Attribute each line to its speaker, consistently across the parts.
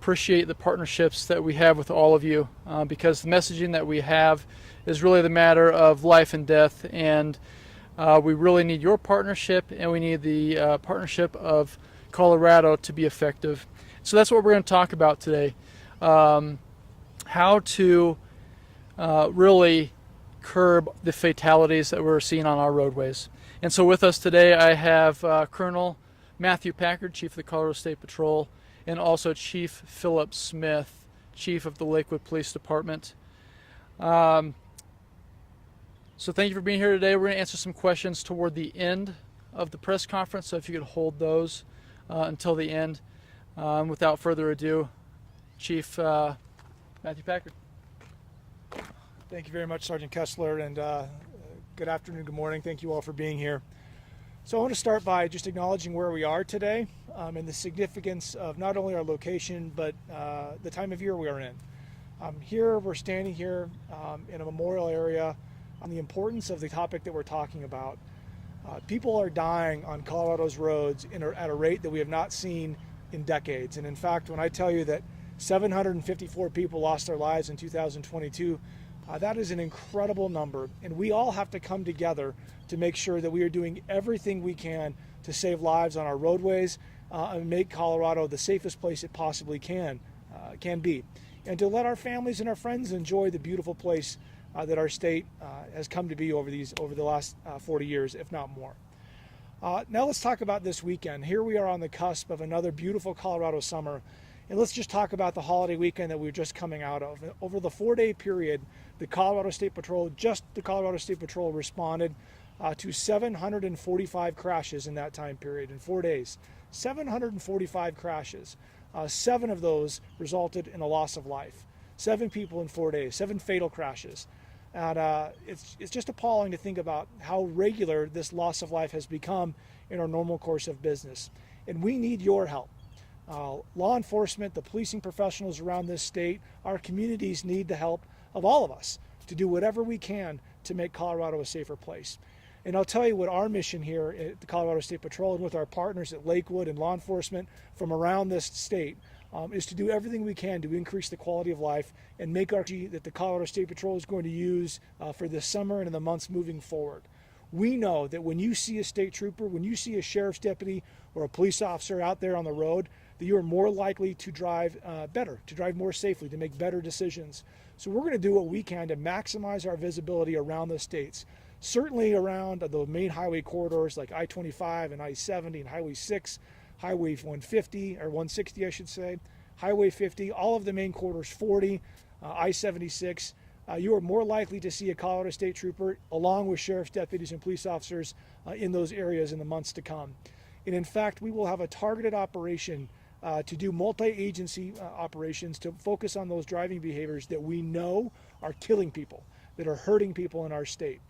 Speaker 1: appreciate the partnerships that we have with all of you because the messaging that we have is really the matter of life and death, and we really need your partnership, and we need the partnership of Colorado to be effective. So that's what we're going to talk about today. How to really curb the fatalities that we're seeing on our roadways. And so with us today I have Colonel Matthew Packard, Chief of the Colorado State Patrol, and also Chief Philip Smith, Chief of the Lakewood Police Department. So thank you for being here today. We're going to answer some questions toward the end of the press conference, so if you could hold those until the end. Without further ado, Chief Matthew Packard.
Speaker 2: Thank you very much, Sergeant Kessler, and good afternoon, good morning. Thank you all for being here. So I want to start by just acknowledging where we are today and the significance of not only our location, but the time of year we are in. Here, we're standing here in a memorial area on the importance of the topic that we're talking about. People are dying on Colorado's roads at a rate that we have not seen in decades. And in fact, when I tell you that 754 people lost their lives in 2022, that is an incredible number, and we all have to come together to make sure that we are doing everything we can to save lives on our roadways and make Colorado the safest place it possibly can be, and to let our families and our friends enjoy the beautiful place that our state has come to be over the last 40 years, if not more. Now let's talk about this weekend. Here we are on the cusp of another beautiful Colorado summer. And let's just talk about the holiday weekend that we're just coming out of. Over the 4-day period, the Colorado State Patrol responded to 745 crashes in that time period, in 4 days. 745 crashes. 7 of those resulted in a loss of life. 7 people in 4 days, 7 fatal crashes. And it's just appalling to think about how regular this loss of life has become in our normal course of business. And we need your help. Law enforcement, the policing professionals around this state, our communities need the help of all of us to do whatever we can to make Colorado a safer place. And I'll tell you what our mission here at the Colorado State Patrol and with our partners at Lakewood and law enforcement from around this state is to do everything we can to increase the quality of life and make our that the Colorado State Patrol is going to use for this summer and in the months moving forward. We know that when you see a state trooper, when you see a sheriff's deputy or a police officer out there on the road, that you are more likely to drive better, to drive more safely, to make better decisions. So we're going to do what we can to maximize our visibility around the states, certainly around the main highway corridors like I-25 and I-70 and Highway 6, Highway 150, or 160 I should say, Highway 50, all of the main corridors, 40, I-76. You are more likely to see a Colorado State Trooper along with sheriff's deputies and police officers in those areas in the months to come. And in fact, we will have a targeted operation to do multi-agency operations to focus on those driving behaviors that we know are killing people, that are hurting people in our state.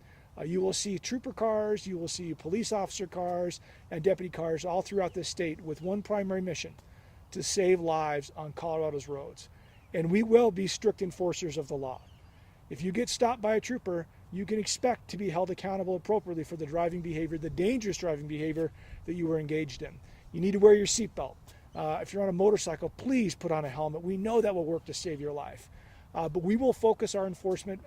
Speaker 2: You will see trooper cars, you will see police officer cars and deputy cars all throughout this state with one primary mission: to save lives on Colorado's roads. And we will be strict enforcers of the law. If you get stopped by a trooper, you can expect to be held accountable appropriately for the driving behavior, the dangerous driving behavior that you were engaged in. You need to wear your seatbelt. If you're on a motorcycle, please put on a helmet. We know that will work to save your life. But we will focus our enforcement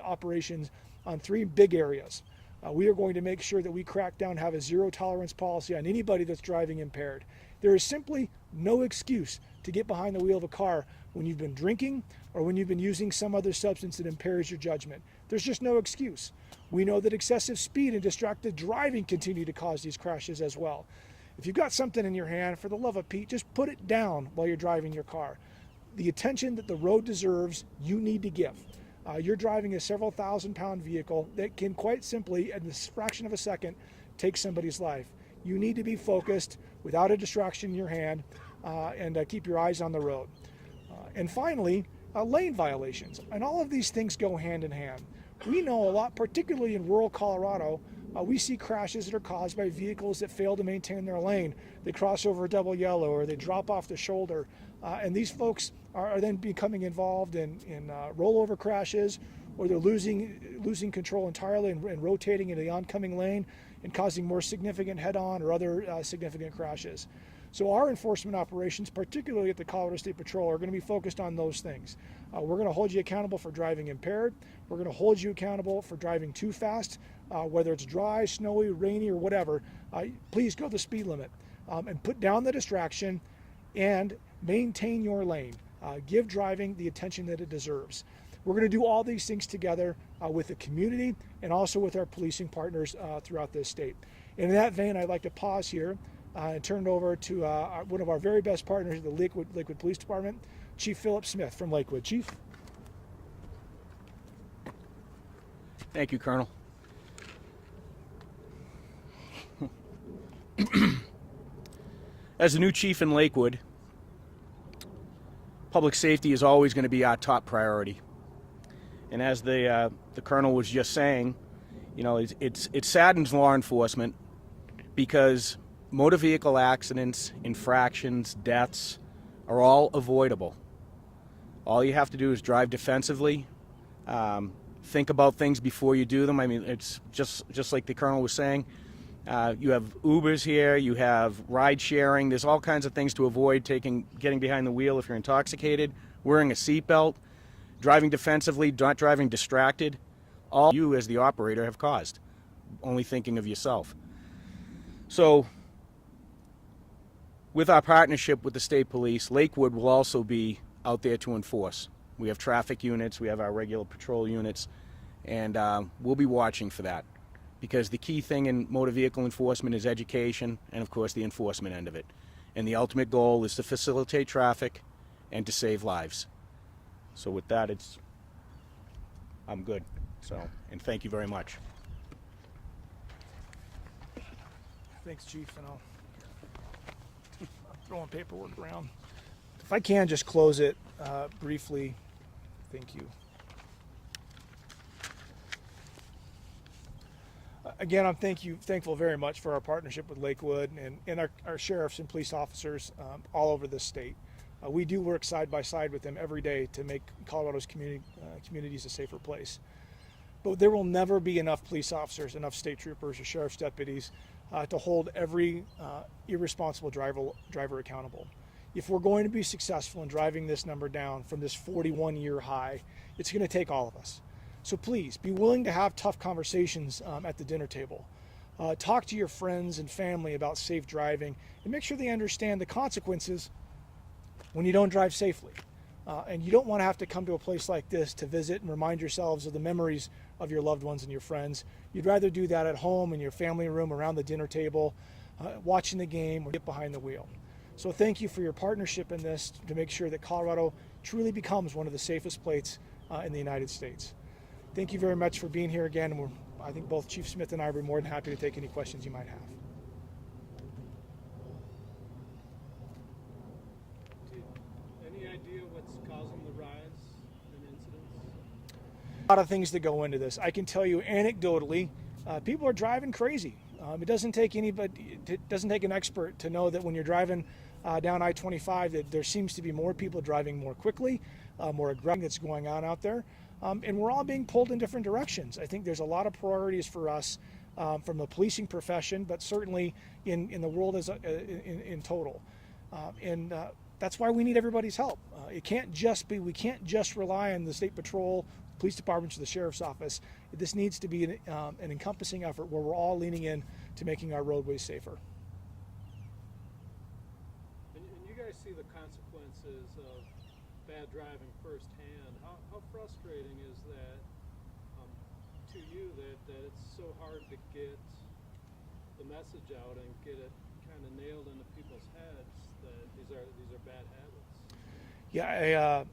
Speaker 2: operations on 3 big areas. We are going to make sure that we crack down, have a zero tolerance policy on anybody that's driving impaired. There is simply no excuse to get behind the wheel of a car when you've been drinking or when you've been using some other substance that impairs your judgment. There's just no excuse. We know that excessive speed and distracted driving continue to cause these crashes as well. If you've got something in your hand, for the love of Pete, just put it down while you're driving your car. The attention that the road deserves, you need to give. You're driving a several thousand-pound vehicle that can quite simply, in this fraction of a second, take somebody's life. You need to be focused without a distraction in your hand and keep your eyes on the road. And finally, lane violations. And all of these things go hand in hand. We know a lot, particularly in rural Colorado, we see crashes that are caused by vehicles that fail to maintain their lane. They cross over a double yellow or they drop off the shoulder. And these folks are then becoming involved in rollover crashes, or they're losing control entirely and rotating into the oncoming lane and causing more significant head-on or other significant crashes. So our enforcement operations, particularly at the Colorado State Patrol, are going to be focused on those things. We're going to hold you accountable for driving impaired. We're going to hold you accountable for driving too fast, whether it's dry, snowy, rainy, or whatever. Please go the speed limit and put down the distraction and maintain your lane. Give driving the attention that it deserves. We're going to do all these things together with the community and also with our policing partners throughout this state. And in that vein, I'd like to pause here and turn it over to one of our very best partners at the Lakewood Police Department, Chief Philip Smith from Lakewood. Chief.
Speaker 3: Thank you, Colonel. As a new chief in Lakewood, public safety is always going to be our top priority. And as the colonel was just saying, you know, it saddens law enforcement because motor vehicle accidents, infractions, deaths are all avoidable. All you have to do is drive defensively, think about things before you do them. I mean, it's just like the colonel was saying. You have Ubers here, you have ride sharing. There's all kinds of things to avoid: getting behind the wheel if you're intoxicated, wearing a seatbelt, driving defensively, not driving distracted. All you as the operator have caused, only thinking of yourself. So with our partnership with the state police, Lakewood will also be out there to enforce. We have traffic units, we have our regular patrol units, and we'll be watching for that, because the key thing in motor vehicle enforcement is education and, of course, the enforcement end of it. And the ultimate goal is to facilitate traffic and to save lives. So with that, I'm good. So, and thank you very much.
Speaker 2: Thanks, Chief, and I'm throwing paperwork around. If I can just close it briefly, thank you. Again, I'm thankful very much for our partnership with Lakewood and our sheriffs and police officers all over this state. We do work side by side with them every day to make Colorado's communities a safer place. But there will never be enough police officers, enough state troopers or sheriff's deputies to hold every irresponsible driver accountable. If we're going to be successful in driving this number down from this 41-year high, it's going to take all of us. So please be willing to have tough conversations at the dinner table. Talk to your friends and family about safe driving, and make sure they understand the consequences when you don't drive safely. And you don't want to have to come to a place like this to visit and remind yourselves of the memories of your loved ones and your friends. You'd rather do that at home in your family room around the dinner table, watching the game, or get behind the wheel. So thank you for your partnership in this to make sure that Colorado truly becomes one of the safest places in the United States. Thank you very much for being here again. And I think both Chief Smith and I will be more than happy to take any questions you might have.
Speaker 4: Any idea what's causing the rise in incidents?
Speaker 2: A lot of things that go into this. I can tell you anecdotally, people are driving crazy. It doesn't take an expert to know that when you're driving down I-25, that there seems to be more people driving more quickly, more aggressive that's going on out there. And we're all being pulled in different directions. I think there's a lot of priorities for us from the policing profession, but certainly in the world in total. And that's why we need everybody's help. We can't just rely on the State Patrol, police departments, or the Sheriff's Office. This needs to be an encompassing effort where we're all leaning in to making our roadways safer.
Speaker 4: And you guys see the consequences of bad driving firsthand. How frustrating is that to you that it's so hard to get the message out and get it kind of nailed into people's heads that these are bad habits?
Speaker 2: Yeah,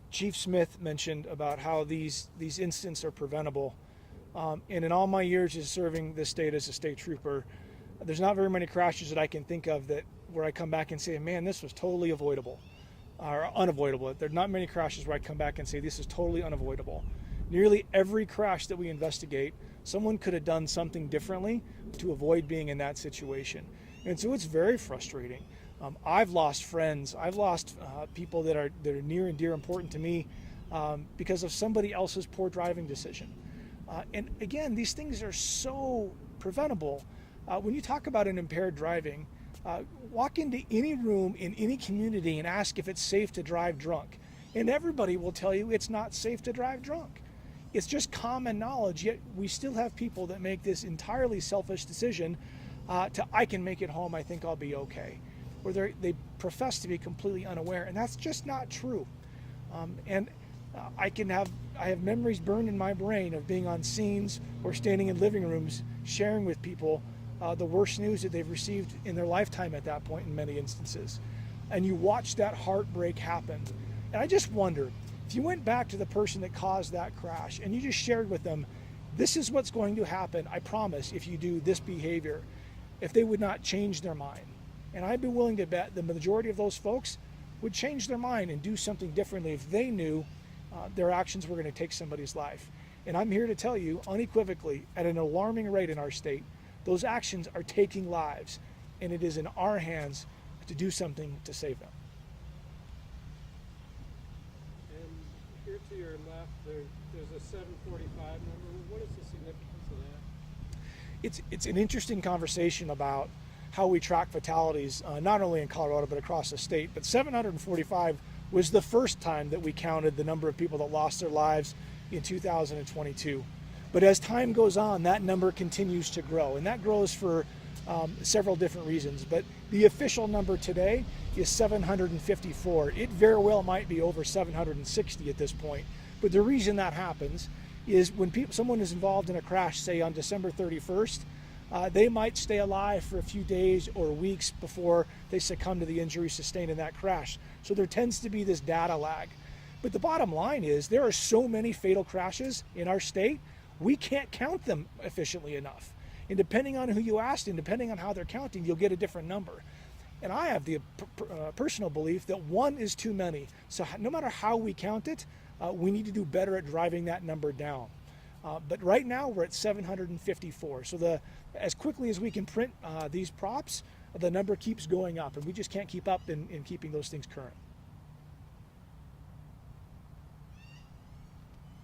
Speaker 2: Chief Smith mentioned about how these incidents are preventable. And in all my years of serving this state as a state trooper, there's not very many crashes that I can think of where I come back and say, man, this was totally avoidable or unavoidable. There are not many crashes where I come back and say this is totally unavoidable. Nearly every crash that we investigate, someone could have done something differently to avoid being in that situation. And so it's very frustrating. I've lost friends. I've lost people that are near and dear important to me because of somebody else's poor driving decision. And again, these things are so preventable. When you talk about an impaired driving, Walk into any room in any community and ask if it's safe to drive drunk. And everybody will tell you it's not safe to drive drunk. It's just common knowledge, yet we still have people that make this entirely selfish decision I can make it home, I think I'll be okay. Or they profess to be completely unaware, and that's just not true. I have memories burned in my brain of being on scenes or standing in living rooms sharing with people the worst news that they've received in their lifetime at that point in many instances. And you watch that heartbreak happen. And I just wonder, if you went back to the person that caused that crash and you just shared with them, this is what's going to happen, I promise, if you do this behavior, if they would not change their mind. And I'd be willing to bet the majority of those folks would change their mind and do something differently if they knew their actions were going to take somebody's life. And I'm here to tell you unequivocally, at an alarming rate in our state, those actions are taking lives, and it is in our hands to do something to save them.
Speaker 4: And here to your left, there's a 745 number. What is the significance of that?
Speaker 2: It's an interesting conversation about how we track fatalities, not only in Colorado but across the state. But 745 was the first time that we counted the number of people that lost their lives in 2022. But as time goes on, that number continues to grow, and that grows for several different reasons. But the official number today is 754. It very well might be over 760 at this point. But the reason that happens is when someone is involved in a crash, say on December 31st, they might stay alive for a few days or weeks before they succumb to the injuries sustained in that crash. So there tends to be this data lag. But the bottom line is there are so many fatal crashes in our state, we can't count them efficiently enough. And depending on who you ask and depending on how they're counting, you'll get a different number. And I have the personal belief that one is too many. So no matter how we count it, we need to do better at driving that number down. But right now we're at 754. So as quickly as we can print these props, the number keeps going up, and we just can't keep up in keeping those things current.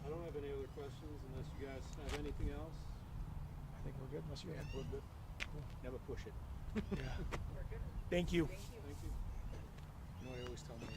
Speaker 4: I don't have any other questions unless you guys have anything else.
Speaker 2: I think we're good, unless you have.
Speaker 3: We're good. Never push it.
Speaker 2: Yeah. Thank you.
Speaker 4: Thank you.
Speaker 3: You know, I always tell me